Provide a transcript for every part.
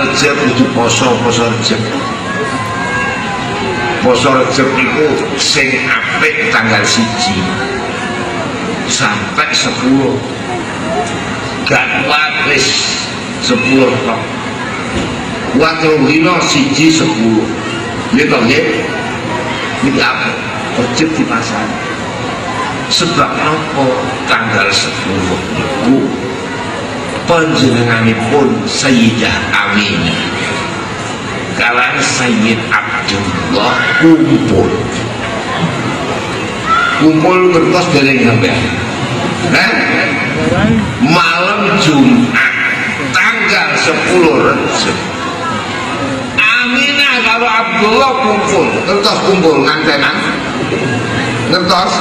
Rejab itu poso Rejab. Poso Rejab itu sing apik tanggal 1 sampai 10. Gak kuat wis 10 tok. Waktu dino 1 10. Gitu nggih. Iki apa? Rejab di pasar. Sebab apa tanggal 10 itu panjenenganipun Sayyidah Aminah kalan Sayyid Abdullah kumpul kertas dereng sampean malam Jumat tanggal 10 Rejab Aminah karo Abdullah kumpul ngantenan ngertos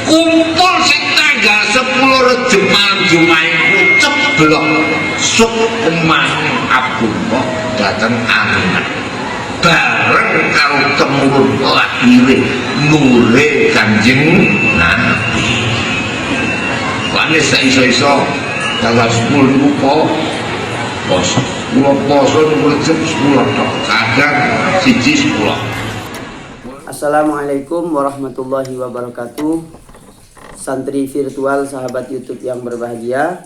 kumpul sing tanggal 10 Rejab malam Jumat itu ceblok sok omah Abdullah datang Aminah bareng karo temurun lahire nure Kanjeng Nabi. Lane iso-iso tanggal 10 niku poso. Kula poso Rejab 10 tok, kadang 10. Assalamualaikum warahmatullahi wabarakatuh. Santri virtual sahabat YouTube yang berbahagia,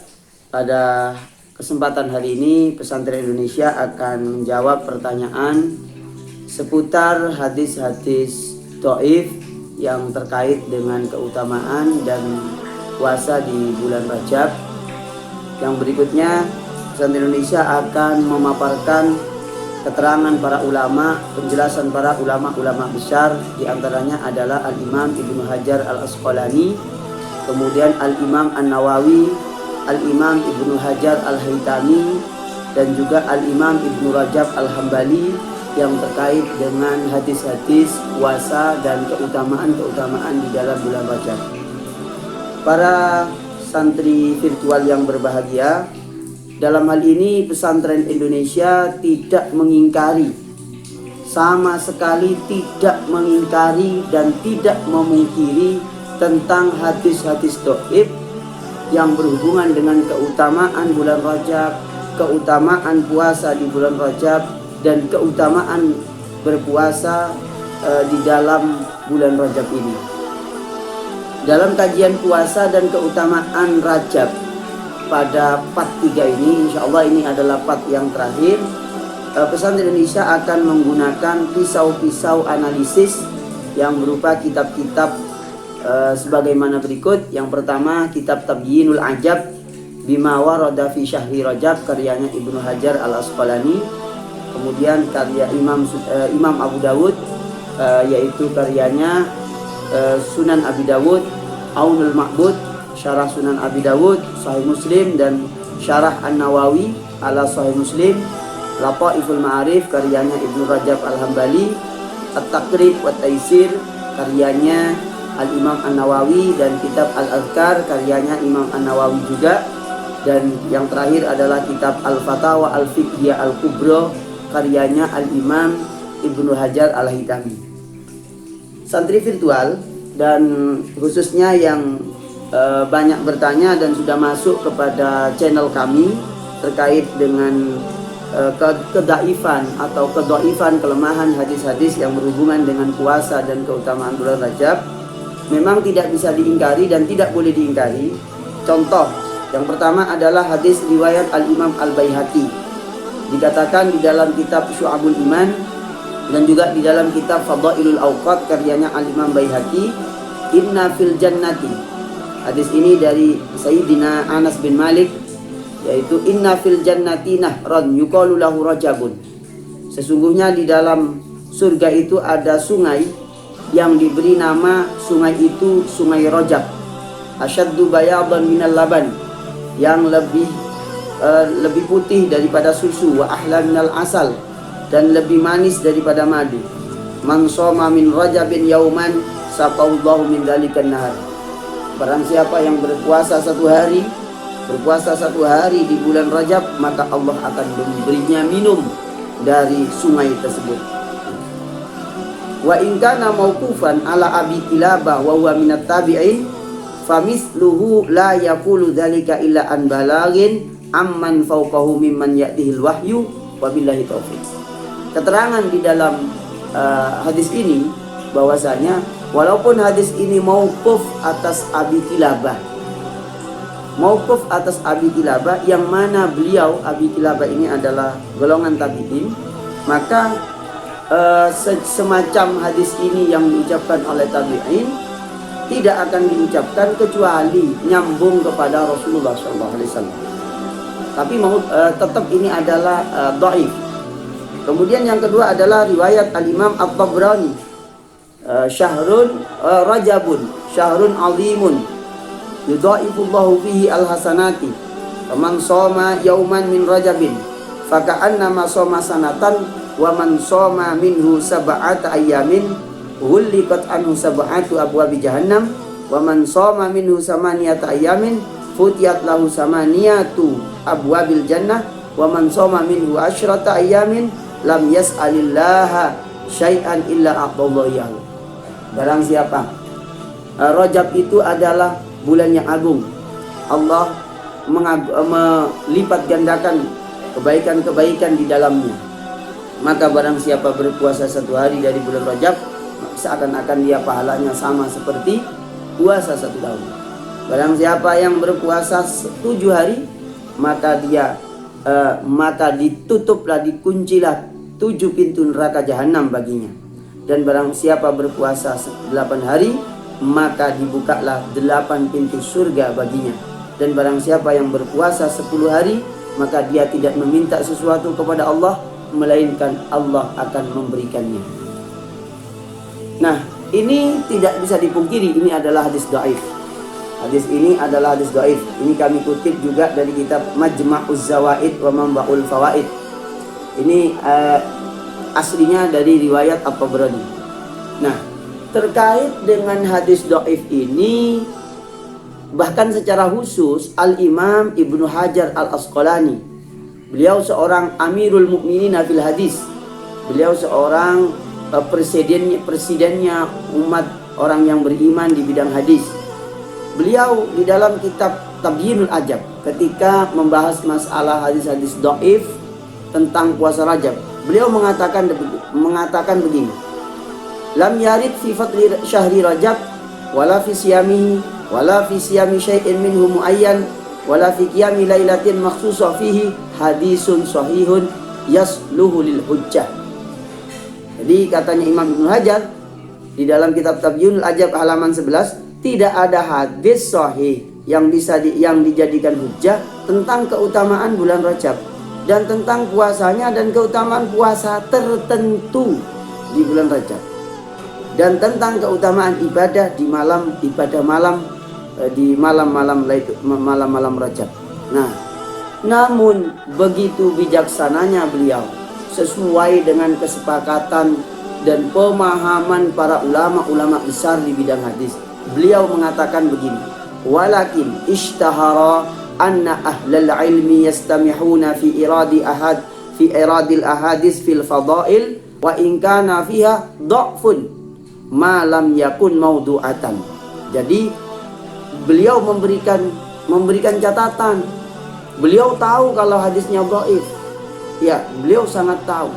pada kesempatan hari ini Pesantren Indonesia akan menjawab pertanyaan seputar hadis-hadis dhaif yang terkait dengan keutamaan dan puasa di bulan Rajab. Yang berikutnya Pesantren Indonesia akan memaparkan keterangan para ulama, penjelasan para ulama-ulama besar, diantaranya adalah Al-Imam Ibnu Hajar Al-Asqalani, kemudian Al-Imam An-Nawawi, Al-Imam Ibnu Hajar Al-Haytami, dan juga Al-Imam Ibnu Rajab Al-Hambali yang terkait dengan hadis-hadis puasa dan keutamaan-keutamaan di dalam bulan Rajab. Para santri virtual yang berbahagia, dalam hal ini Pesantren Indonesia tidak mengingkari, sama sekali tidak mengingkari dan tidak memungkiri tentang hadis-hadis dhaif yang berhubungan dengan keutamaan bulan Rajab, keutamaan puasa di bulan Rajab, dan keutamaan berpuasa di dalam bulan Rajab ini. Dalam kajian puasa dan keutamaan Rajab pada part 3 ini, insya Allah ini adalah part yang terakhir, Pesantren Indonesia akan menggunakan pisau-pisau analisis yang berupa kitab-kitab sebagaimana berikut. Yang pertama, kitab Tabyinul Ajab Bima Warada fi Syahri Rajab karyanya Ibnu Hajar Al-Asqalani. Kemudian karya Imam Abu Dawud, yaitu karyanya Sunan Abi Dawud, Aunul Ma'bud Syarah Sunan Abi Dawud, Sahih Muslim, dan Syarah An-Nawawi ala Sahih Muslim. Lataiful Ma'arif karyanya Ibnu Rajab Al-Hambali. At-Taqrib wa Taisir karyanya Al-Imam An-Nawawi, dan kitab Al-Azkar karyanya Imam An-Nawawi juga. Dan yang terakhir adalah kitab Al-Fatawa Al-Fiqhiyah Al-Kubra karyanya Al-Imam Ibnu Hajar Al-Haytami. Santri virtual dan khususnya yang banyak bertanya dan sudah masuk kepada channel kami terkait dengan kedaifan atau kedoifan, kelemahan hadis-hadis yang berhubungan dengan puasa dan keutamaan bulan Rajab, memang tidak bisa diingkari dan tidak boleh diingkari. Contoh yang pertama adalah hadis riwayat Al-Imam Al-Baihaqi, dikatakan di dalam kitab Syu'abul Iman dan juga di dalam kitab Fadailul Awqat karyanya Al-Imam Baihaqi, inna fil jannati. Hadis ini dari Sayyidina Anas bin Malik, yaitu inna fil jannati nahran yuqalu lahu Rajabun. Sesungguhnya di dalam surga itu ada sungai yang diberi nama sungai itu Sungai Rajab. Asyaddu bayadan minal laban, yang lebih putih daripada susu, wa ahla minal asal, dan lebih manis daripada madu. Man shoma min Rajabin yauman saqallahu min dzalikan nahar. Barang siapa yang berpuasa satu hari di bulan Rajab, maka Allah akan memberinya minum dari sungai tersebut. Wa in kana mauqufan ala Abi Kilabah wa huwa minat tabi'in, famithluhu la yaqulu dzalika illa an balaghin amman fawqahu mimman ya'tihil wahyu wabillahi taufiq. Keterangan di dalam hadis ini bahwasanya walaupun hadis ini mauquf atas Abi Kilabah, mauquf atas Abi Kilabah, yang mana beliau Abi Kilabah ini adalah golongan tabi'in, maka semacam hadis ini yang diucapkan oleh tabi'in tidak akan diucapkan kecuali nyambung kepada Rasulullah SAW. Tapi tetap ini adalah dhaif. Kemudian yang kedua adalah riwayat Al-Imam At-Tabrani, syahrun rajabun syahrun azimun yudhaifullahu fihi al-hasanati faman shoma yauman min rajabin faka'annama shoma sanatan wa man shoma minhu sab'ata ayyamin hulliqat anhu sab'atu abwabi jahannam wa man shoma minhu samaniyata ayyamin futiyat lahu samaniyatu abwabil jannah wa man shoma minhu asyrata ayyamin lam yas'alillaha syai'an illa a'tadhahu. Barang siapa Rajab itu adalah bulan yang agung, Allah melipat gandakan kebaikan-kebaikan di dalamnya, maka barang siapa berpuasa satu hari dari bulan Rajab, seakan-akan dia pahalanya sama seperti puasa satu tahun. Barang siapa yang berpuasa 7 hari, maka dia maka ditutuplah, dikuncilah 7 pintu neraka jahanam baginya. Dan barang siapa berpuasa 8 hari, maka dibukalah 8 pintu surga baginya. Dan barang siapa yang berpuasa 10 hari, maka dia tidak meminta sesuatu kepada Allah, melainkan Allah akan memberikannya. Nah, ini tidak bisa dipungkiri, ini adalah hadis dhaif. Hadis ini adalah hadis dhaif. Ini kami kutip juga dari kitab Majma'uz Zawaid wa Manba'ul Fawaid. Ini aslinya dari riwayat At-Tabrani. Nah, terkait dengan hadis dhaif ini, bahkan secara khusus Al-Imam Ibnu Hajar Al-Asqalani, beliau seorang Amirul Mukminin fil hadis. Beliau seorang presidennya umat orang yang beriman di bidang hadis. Beliau di dalam kitab Tabyinul Ajab, ketika membahas masalah hadis-hadis dhaif tentang puasa Rajab, beliau mengatakan begini: lam yarid fi fadli syahri Rajab wala fi siyamihi wala fi siyami syai'in minhu muayyan wala fi qiyami lailatin makhsusah fihi hadisun sahihun yasluhu lil hujjah. Jadi katanya Imam Ibnu Hajar di dalam kitab Tabyinul Ajab halaman 11, tidak ada hadis sahih yang dijadikan hujjah tentang keutamaan bulan Rajab dan tentang puasanya dan keutamaan puasa tertentu di bulan Rajab, dan tentang keutamaan ibadah di malam-malam Rajab. Nah, namun begitu bijaksananya beliau, sesuai dengan kesepakatan dan pemahaman para ulama-ulama besar di bidang hadis, beliau mengatakan begini: walakin ishtahara anna ahlal ilmi yastamihuna fi iradil ahadis fil fadail wa in kana fiha dha'fun ma lam yakun maudu'atan. Jadi beliau memberikan catatan. Beliau tahu kalau hadisnya dhaif. Ya, beliau sangat tahu.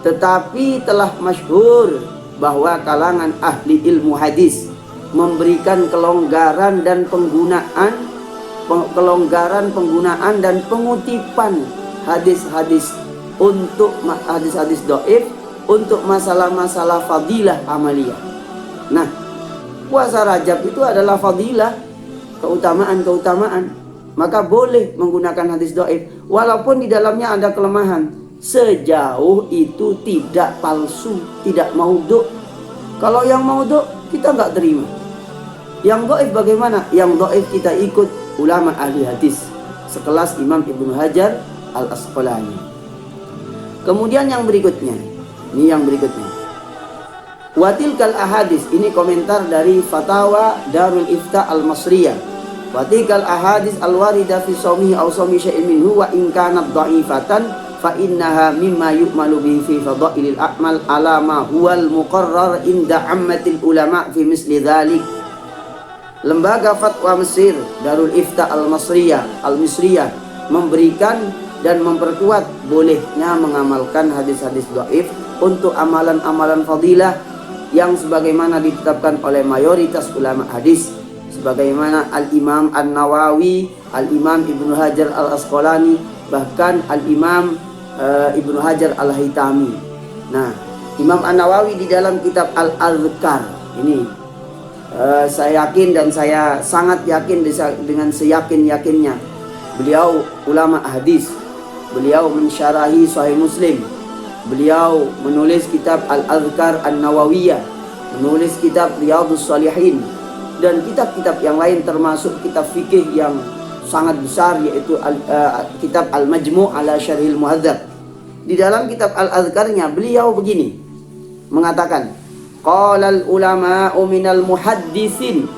Tetapi telah masyhur bahwa kalangan ahli ilmu hadis memberikan kelonggaran penggunaan dan pengutipan hadis-hadis untuk hadis-hadis dhaif untuk masalah-masalah fadilah amaliyah. Nah, puasa Rajab itu adalah fadilah, keutamaan-keutamaan, maka boleh menggunakan hadis dhaif walaupun di dalamnya ada kelemahan, sejauh itu tidak palsu, tidak maudhu'. Kalau yang maudhu' kita nggak terima. Yang dhaif bagaimana? Yang dhaif kita ikut ulama ahli hadis sekelas Imam Ibnu Hajar Al-Asqalani. Kemudian yang berikutnya, watilkal ahadis, ini komentar dari Fatawa Darul Ifta Al-Masriyah. Watilkal ahadis al-warida fi shaumihi aw shaumi syai'in minhu wa in kanat dha'ifatan fa innaha mimma yu'malu bihi fi fadailil a'mal ala ma huwal muqarrar inda ammatil ulama fi misli dzalik. Lembaga Fatwa Mesir Darul Ifta Al-Misriyah memberikan dan memperkuat bolehnya mengamalkan hadis-hadis dhaif untuk amalan-amalan fadilah yang sebagaimana ditetapkan oleh mayoritas ulama hadis, sebagaimana Al-Imam An-Nawawi, Al-Imam Ibnu Hajar Al-Asqalani, bahkan Al-Imam Ibnu Hajar Al-Haytami. Nah, Imam An-Nawawi di dalam kitab Al-Adhkar ini, saya yakin dan saya sangat yakin dengan seyakin-yakinnya, beliau ulama hadis, beliau mensyarahi Sahih Muslim, beliau menulis kitab Al-Adhkar An-Nawawiyah, menulis kitab Riyadhus Shalihin, dan kitab-kitab yang lain termasuk kitab fikih yang sangat besar, yaitu kitab Al-Majmu' ala Syarhil Muhadzab. Di dalam kitab Al-Adhkarnya beliau begini mengatakan, qalal ulama'u minal muhaddisin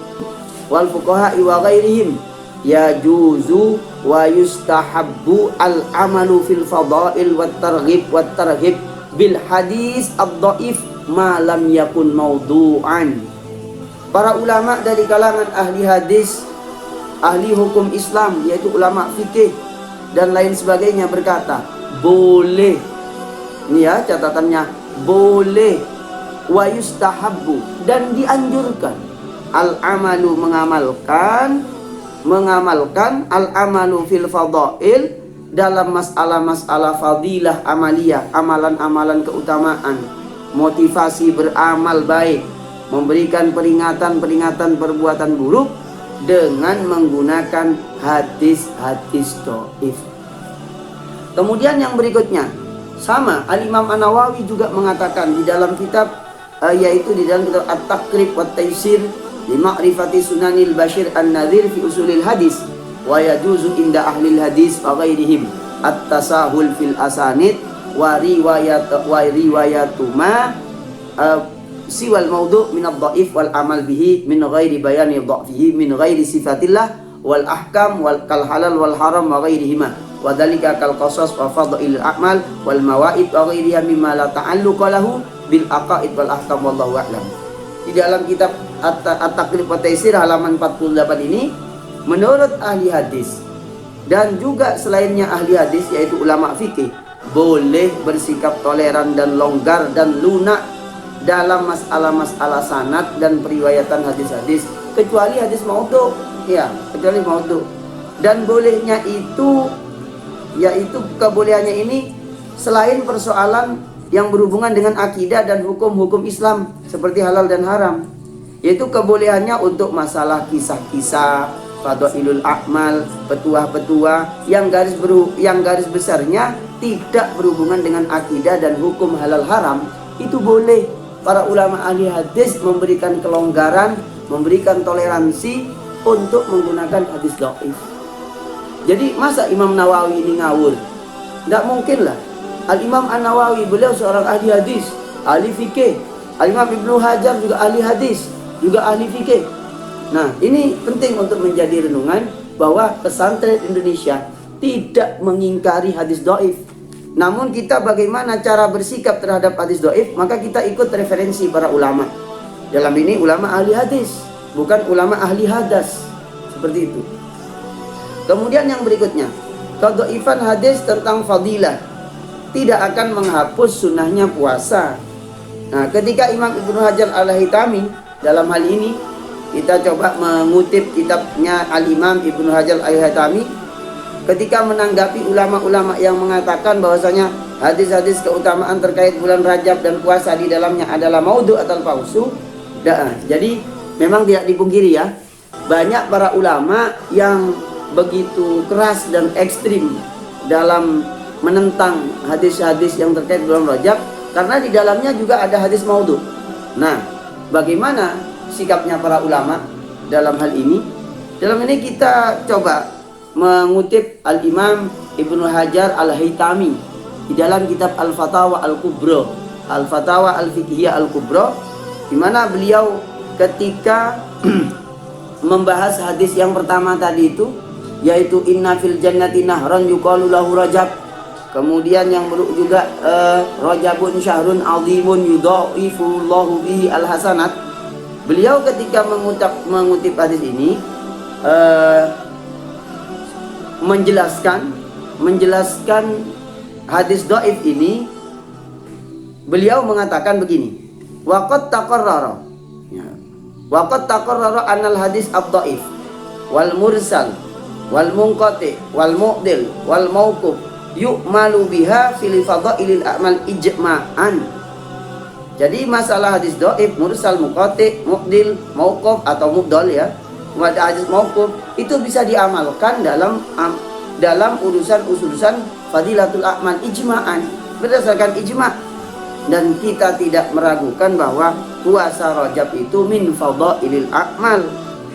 wal fuqaha'i wa ghairihim yajuzu wa yustahabbu al-amalu fil fadail wat targhib bil hadis ad-dhaif ma lam yakun mawdu'an. Para ulama dari kalangan ahli hadis, ahli hukum Islam, yaitu ulama fikih dan lain sebagainya, berkata boleh, ini ya catatannya, boleh, wa yustahabbu, dan dianjurkan, al-amalu, mengamalkan al-amalu fil fadail, dalam masalah-masalah fadilah amaliyah, amalan-amalan keutamaan, motivasi beramal baik, memberikan peringatan-peringatan perbuatan buruk dengan menggunakan hadis-hadis dhaif. Kemudian yang berikutnya, sama Al-Imam An-Nawawi juga mengatakan di dalam kitab yaitu di dalam kitab At-Taqrib wa Taysir li ma'rifati sunanil Bashir An-Nadhir fi usulil hadis, wa yajuzu inda ahlil hadis wa ghairihim at-tasahul fil asanid wa riwayatu ma siwal maudu' min ad-dhaif wal amal bihi min ghairi bayani dha'fihi min ghairi sifatillah wal ahkam wal kal halal wal haram wa ghairihima wa dzalika kal qasas wa fadhilil a'mal wal mawaid wa ghairiha mimma la ta'alluqa lahu bil aqaid wal ahkam wallahu a'lam. Di dalam kitab At-Taqrib wa Taysir halaman 48 ini, menurut ahli hadis dan juga selainnya ahli hadis yaitu ulama fikih, boleh bersikap toleran dan longgar dan lunak dalam masalah-masalah sanad dan periwayatan hadis-hadis, kecuali hadis maudhu', ya, kecuali maudhu'. Dan bolehnya itu, yaitu kebolehannya ini selain persoalan yang berhubungan dengan akidah dan hukum-hukum Islam seperti halal dan haram, yaitu kebolehannya untuk masalah kisah-kisah, fadailul a'mal, petuah-petuah yang garis besarnya tidak berhubungan dengan akidah dan hukum halal haram, itu boleh. Para ulama ahli hadis memberikan kelonggaran, memberikan toleransi untuk menggunakan hadis dhaif. Jadi masa Imam Nawawi ini ngawur? Tidak mungkin lah. Al-Imam An-Nawawi, beliau seorang ahli hadis, ahli fikih. Al-Imam Ibnu Hajar juga ahli hadis, juga ahli fikih. Nah, ini penting untuk menjadi renungan bahwa pesantren Indonesia tidak mengingkari hadis dhaif. Namun kita bagaimana cara bersikap terhadap hadis dhaif, maka kita ikut referensi para ulama. Dalam ini ulama ahli hadis, bukan ulama ahli hadas. Seperti itu. Kemudian yang berikutnya, kedhaifan hadis tentang fadilah tidak akan menghapus sunnahnya puasa. Nah, ketika Imam Ibnu Hajar Al-Haytami dalam hal ini, kita coba mengutip kitabnya Al-Imam Ibnu Hajar Al-Haytami ketika menanggapi ulama-ulama yang mengatakan bahwasanya hadis-hadis keutamaan terkait bulan Rajab dan puasa di dalamnya adalah maudhu' atau palsu. Jadi memang tidak dipungkiri ya, banyak para ulama yang begitu keras dan ekstrim dalam menentang hadis-hadis yang terkait bulan Rajab, karena di dalamnya juga ada hadis maudhu'. Nah, bagaimana sikapnya para ulama dalam hal ini? Dalam ini kita coba mengutip Al-Imam Ibnu Hajar Al-Haytami di dalam kitab Al-Fatawa Al-Kubra, Al-Fatawa Al-Fiqhiyah Al-Kubra, di mana beliau ketika membahas hadis yang pertama tadi itu, yaitu inna fil jannati nahran yuqalu lahu Rajab. Kemudian yang juga Rajabun syahrun azimun yudha'ifullahu bihi al-hasanat. Beliau ketika mengutip hadis ini menjelaskan hadis dhaif ini, beliau mengatakan begini, waqad taqarrara anal hadis ad-dhaif wal mursal wal munqati wal mu'dil wal mauquf yu'malu biha fil fadailil a'mal ijma'an. Jadi masalah hadis dhaif, mursal, munqati, mu'dil, mauquf atau mudhal ya, hadis mauquf itu bisa diamalkan dalam urusan fadilatul a'mal ijma'an, berdasarkan ijma'. Dan kita tidak meragukan bahwa puasa Rajab itu min fadailil a'mal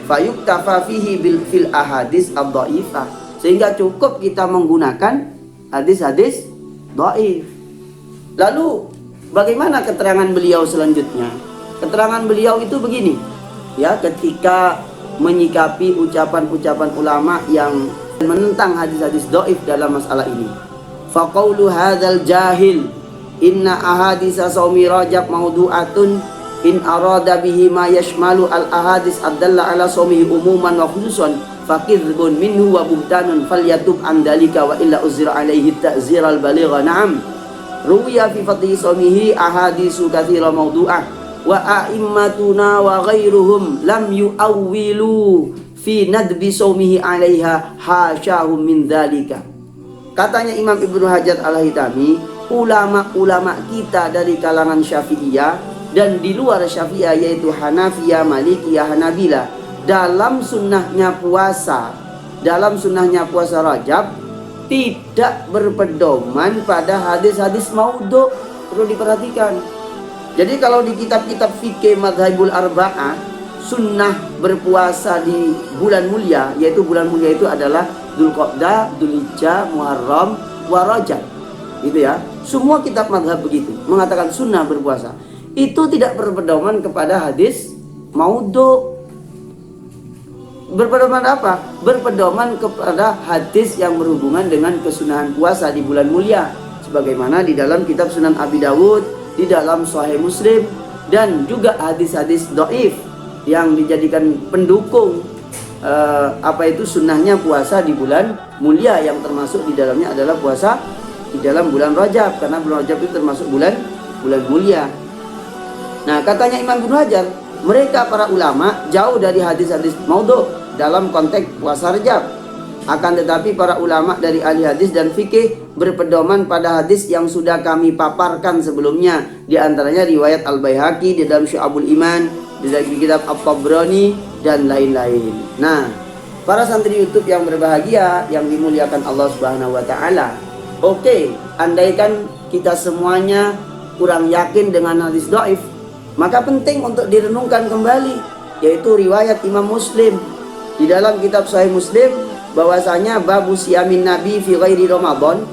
fayuktafa fihi fil ahadis ad-dhaifah, sehingga cukup kita menggunakan hadis-hadis dhaif. Lalu bagaimana keterangan beliau selanjutnya? Keterangan beliau itu begini ya, ketika menyikapi ucapan-ucapan ulama yang menentang hadis-hadis dhaif dalam masalah ini. Faqaulu hadzal jahil inna ahadisa saumi Rajab maudu'atun in arada bihi ma yashmalu al ahadis adalla ala saumi umuman wa khususan faqidbun minhu wa buhtanun falyatub an dalika wa illa uzira alaihi ta'zir al baligha. Na'am, ruwiya fi fadli saumihi ahadisu katsira maudu'ah wa a'immatuna wa ghairuhum lam yu'awwilu fi nadbi saumihi alaiha hasyahum min dalika. Katanya Imam Ibnu Hajar Al-Haytami, ulama-ulama kita dari kalangan Syafi'iyah dan di luar Syafi'iyah yaitu Hanafiyah, Malikiyah, Hanabilah, dalam sunnahnya puasa Rajab tidak berpedoman pada hadis-hadis maudhu. Perlu diperhatikan. Jadi kalau di kitab-kitab fikih Madhabul Arba'ah, sunnah berpuasa di bulan mulia, yaitu bulan mulia itu adalah Dzulqa'dah, Dzulhijjah, Muharram, wa Rajab, gitu ya. Semua kitab madhab begitu mengatakan sunnah berpuasa. Itu tidak berpedoman kepada hadis maudhu. Berpedoman apa? Berpedoman kepada hadis yang berhubungan dengan kesunahan puasa di bulan mulia, sebagaimana di dalam kitab Sunan Abi Dawud, di dalam Sahih Muslim, dan juga hadis-hadis dhaif yang dijadikan pendukung sunnahnya puasa di bulan mulia, yang termasuk di dalamnya adalah puasa di dalam bulan Rajab, karena bulan Rajab itu termasuk bulan mulia. Nah, katanya Imam Ibnu Hajar, mereka para ulama jauh dari hadis-hadis maudhu dalam konteks puasa Rajab. Akan tetapi para ulama dari ahli hadis dan fikih berpedoman pada hadis yang sudah kami paparkan sebelumnya, di antaranya riwayat Al-Baihaqi di dalam Syu'abul Iman, di dalam kitab At-Tabrani dan lain-lain. Nah, para santri YouTube yang berbahagia, yang dimuliakan Allah Subhanahu wa taala. Oke, andaikan kita semuanya kurang yakin dengan hadis dhaif, maka penting untuk direnungkan kembali, yaitu riwayat Imam Muslim di dalam kitab Sahih Muslim, bahwasanya babu siyamin Nabi fi ghairi Ramadan,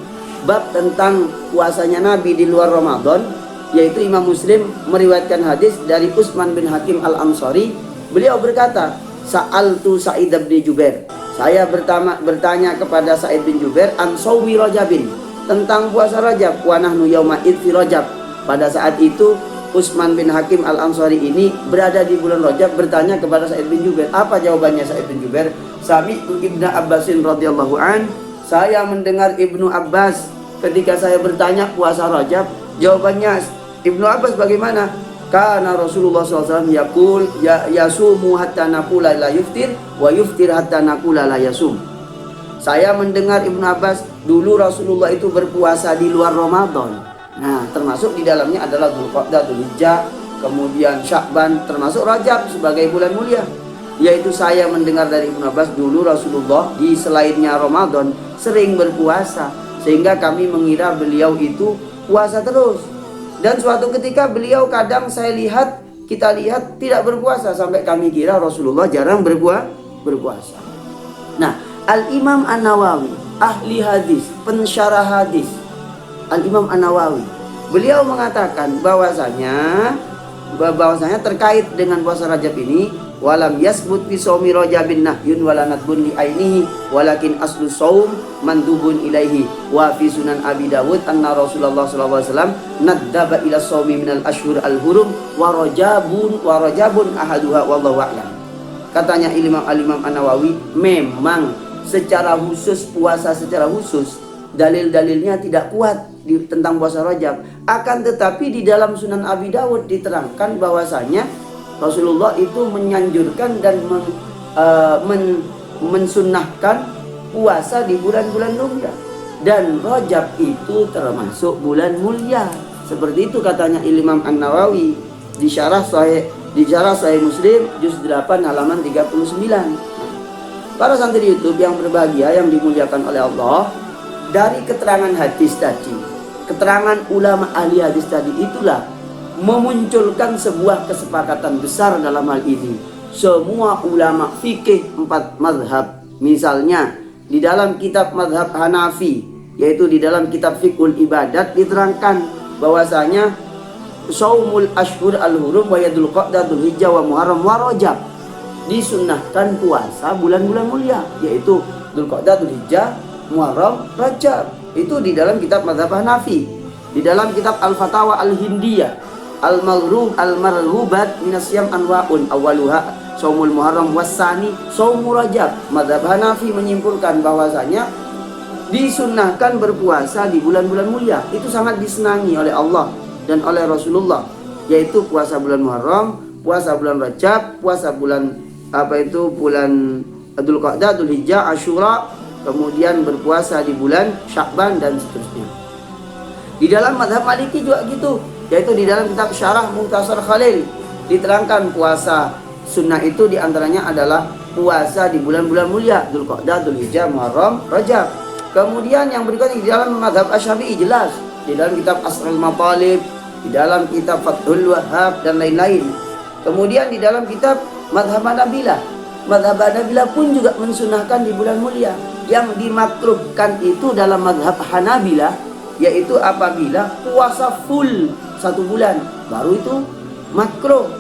bab tentang puasanya Nabi di luar Ramadan, yaitu Imam Muslim meriwayatkan hadis dari Utsman bin Hakim Al-Ansari. Beliau berkata, Sa'altu Sa'id bin Jubair, saya bertanya kepada Sa'id bin Jubair an shaumi Rajabin, tentang puasa Rajab, wa nahnu yauma id fi Rajab. Pada saat itu Utsman bin Hakim Al-Ansari ini berada di bulan Rajab, bertanya kepada Sa'id bin Jubair. Apa jawabannya Sa'id bin Jubair? Sami'tu Ibnu Abbasin radhiyallahu an, saya mendengar Ibnu Abbas ketika saya bertanya puasa Rajab. Jawabannya Ibnu Abbas bagaimana? Karena Rasulullah SAW yaqul yasumu hatta naqula la yuftir wa yuftir hatta naqula la yasum. Saya mendengar Ibnu Abbas, dulu Rasulullah itu berpuasa di luar Ramadan. Nah, termasuk di dalamnya adalah Dzulqa'dah, Dzulhijjah, kemudian Sya'ban, termasuk Rajab sebagai bulan mulia. Yaitu saya mendengar dari Ibnu Abbas, dulu Rasulullah di selainnya Ramadan sering berpuasa, sehingga kami mengira beliau itu puasa terus. Dan suatu ketika beliau kadang kita lihat tidak berpuasa, sampai kami kira Rasulullah jarang berpuasa. Nah, Al-Imam An-Nawawi, ahli hadis, pensyarah hadis, Al-Imam An-Nawawi, beliau mengatakan bahwasanya terkait dengan puasa Rajab ini, walam yasbut fi shaumi Rajabin nahyun wala nadbun li ainihi walakin aslu shaum mandubun ilaihi wa fi Sunan Abi Dawud anna Rasulullah sallallahu alaihi wasallam naddaba ila shaumi minal ashhur al-hurum wa rajabun ahaduha wallahu a'lam. Katanya Al-Imam An-Nawawi, memang secara khusus, puasa secara khusus, dalil-dalilnya tidak kuat tentang puasa Rajab. Akan tetapi di dalam Sunan Abi Dawud diterangkan bahwasanya Rasulullah itu menyanjurkan dan mensunnahkan puasa di bulan-bulan mulia, dan Rajab itu termasuk bulan mulia. Seperti itu katanya Imam An-Nawawi di syarah Sahih Muslim juz 8 halaman 39. Para santri YouTube yang berbahagia, yang dimuliakan oleh Allah, dari keterangan hadis tadi, keterangan ulama ahli hadis tadi, itulah memunculkan sebuah kesepakatan besar dalam hal ini. Semua ulama fikih 4 mazhab, misalnya di dalam kitab mazhab Hanafi, yaitu di dalam kitab Fiqhul Ibadat, diterangkan bahwasanya Shaumul Ashhur al-Hurum wa Yadul Qa'dah, Dzulhijjah wa Muharram wa Rajab, disunnahkan puasa bulan-bulan mulia, yaitu Dzulqa'dah, Dzulhijjah, Muharram, Rajab. Itu di dalam kitab mazhab Hanafi. Di dalam kitab Al-Fatawa Al-Hindiyah, Al-Marghubat minas Siyam anwa'un awaluha Shaumul Muharram wasani Shaumul Rajab. Mazhab Hanafi menyimpulkan bahwasanya disunnahkan berpuasa di bulan-bulan mulia. Itu sangat disenangi oleh Allah dan oleh Rasulullah, yaitu puasa bulan Muharram, puasa bulan Rajab, puasa bulan bulan Dzulqa'dah, Dzulhijjah, Asyura, kemudian berpuasa di bulan Sya'ban dan seterusnya. Di dalam mazhab Maliki juga gitu, yaitu di dalam kitab Syarah Mukhtasar Khalil diterangkan puasa sunnah itu diantaranya adalah puasa di bulan-bulan mulia, Dzulqa'dah, Dzulhijjah, Muharram, Rajab. Kemudian yang berikutnya di dalam mazhab Asy-Syafi'i jelas, di dalam kitab Asrul Matalib, di dalam kitab Fathul Wahhab dan lain-lain. Kemudian di dalam kitab mazhab Hanabilah, mazhab Hanabilah pun juga mensunahkan di bulan mulia. Yang dimakruhkan itu dalam mazhab Hanabilah yaitu apabila puasa full 1 bulan, baru itu makruh.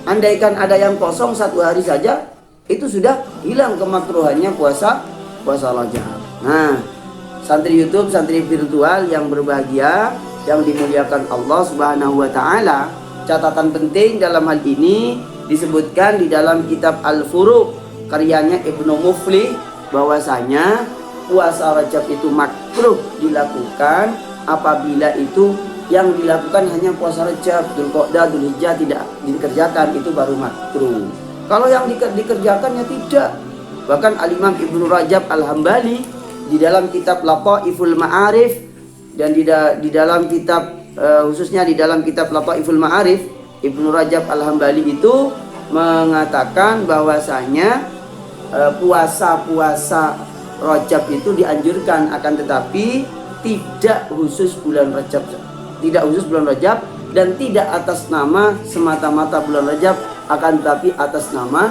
Andaikan ada yang kosong 1 hari saja, itu sudah hilang kemakruhannya puasa Rajab. Nah, santri YouTube, santri virtual yang berbahagia, yang dimuliakan Allah Subhanahu wa taala, catatan penting dalam hal ini disebutkan di dalam kitab Al-Furuq karyanya Ibnu Muflih bahwasanya puasa Rajab itu makruh dilakukan apabila itu yang dilakukan hanya puasa Rajab, Dzulqa'dah, Dzulhijjah tidak dikerjakan, itu baru makruh. Kalau yang dikerjakannya tidak. Bahkan Al-Imam Ibnu Rajab Al-Hambali di dalam kitab Lataiful Ma'arif dan di dalam kitab khususnya di dalam kitab Lataiful Ma'arif, Ibnu Rajab Al-Hambali itu mengatakan bahwasanya puasa Rajab itu dianjurkan, akan tetapi tidak khusus bulan Rajab, dan tidak atas nama semata-mata bulan Rajab, akan tetapi atas nama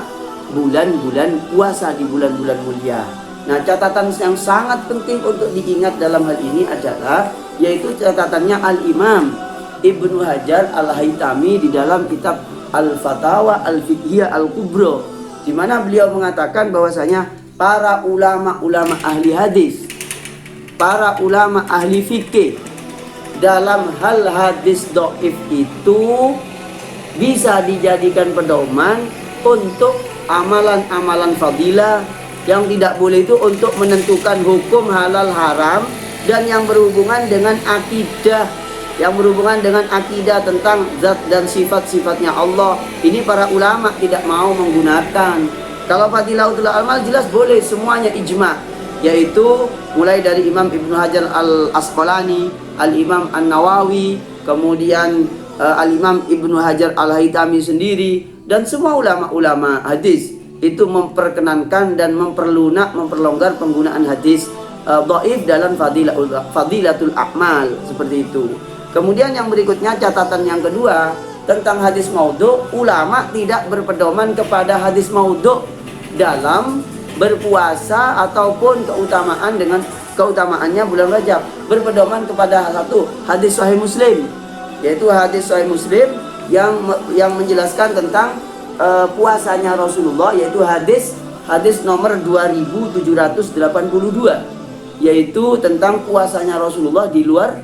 bulan-bulan puasa di bulan-bulan mulia. Nah, catatan yang sangat penting untuk diingat dalam hal ini adalah yaitu catatannya Al-Imam Ibnu Hajar Al-Haytami di dalam kitab Al-Fatawa Al-Fiqhiyah Al-Kubra, di mana beliau mengatakan bahwasanya para ulama-ulama ahli hadis, para ulama ahli fikih dalam hal hadis dhaif itu bisa dijadikan pedoman untuk amalan-amalan fadilah. Yang tidak boleh itu untuk menentukan hukum halal haram dan yang berhubungan dengan akidah, tentang zat dan sifat-sifatnya Allah. Ini para ulama tidak mau menggunakan. Kalau fadilatul amal jelas boleh, semuanya ijma, yaitu mulai dari Imam Ibnu Hajar Al-Asqalani, Al-Imam An-Nawawi, kemudian Al-Imam Ibnu Hajar Al-Haytami sendiri, dan semua ulama-ulama hadis itu memperkenankan dan memperlonggar penggunaan hadis dhaif dalam fadilatul a'mal, seperti itu. Kemudian yang berikutnya, catatan yang kedua tentang hadis maudhu, ulama tidak berpedoman kepada hadis maudhu dalam berpuasa ataupun keutamaannya bulan Rajab. Berpedoman kepada satu hadis Sahih Muslim, yaitu hadis Sahih Muslim yang menjelaskan tentang puasanya Rasulullah, yaitu hadis nomor 2782, yaitu tentang puasanya Rasulullah di luar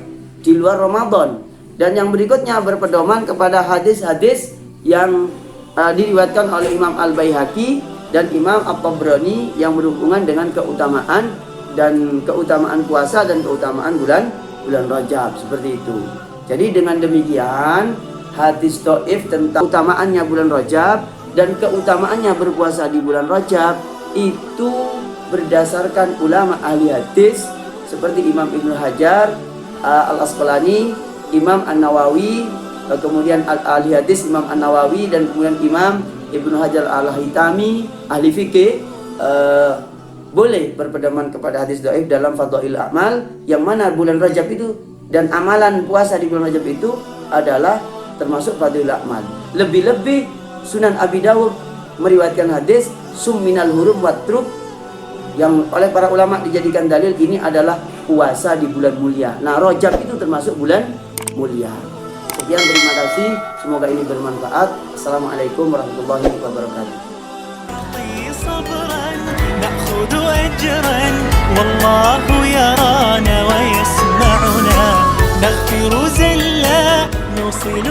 Ramadan. Dan yang berikutnya berpedoman kepada hadis-hadis yang diriwayatkan oleh Imam Al-Baihaqi dan Imam At-Tabrani yang berhubungan dengan keutamaan puasa dan keutamaan bulan Rajab, seperti itu. Jadi dengan demikian hadis dhaif tentang keutamaannya bulan Rajab dan keutamaannya berpuasa di bulan Rajab itu berdasarkan ulama ahli hadis seperti Imam Ibnu Hajar Al-Asqalani, Imam An-Nawawi, kemudian ahli hadis Imam An-Nawawi, dan kemudian Imam Ibnu Hajar Al-Haytami, ahli fikih, boleh berpedoman kepada hadis dhaif dalam Fadhail A'mal, yang mana bulan Rajab itu dan amalan puasa di bulan Rajab itu adalah termasuk Fadhail A'mal. Lebih-lebih Sunan Abi Dawud meriwayatkan hadis sum minal hurum watruk, yang oleh para ulama dijadikan dalil ini adalah puasa di bulan mulia. Nah, Rajab itu termasuk bulan mulia. Sekian, terima kasih. Semoga ini bermanfaat. Assalamualaikum warahmatullahi wabarakatuh. نأخذ أجرا والله يرانا ويسمعنا نغفر زلا نوصل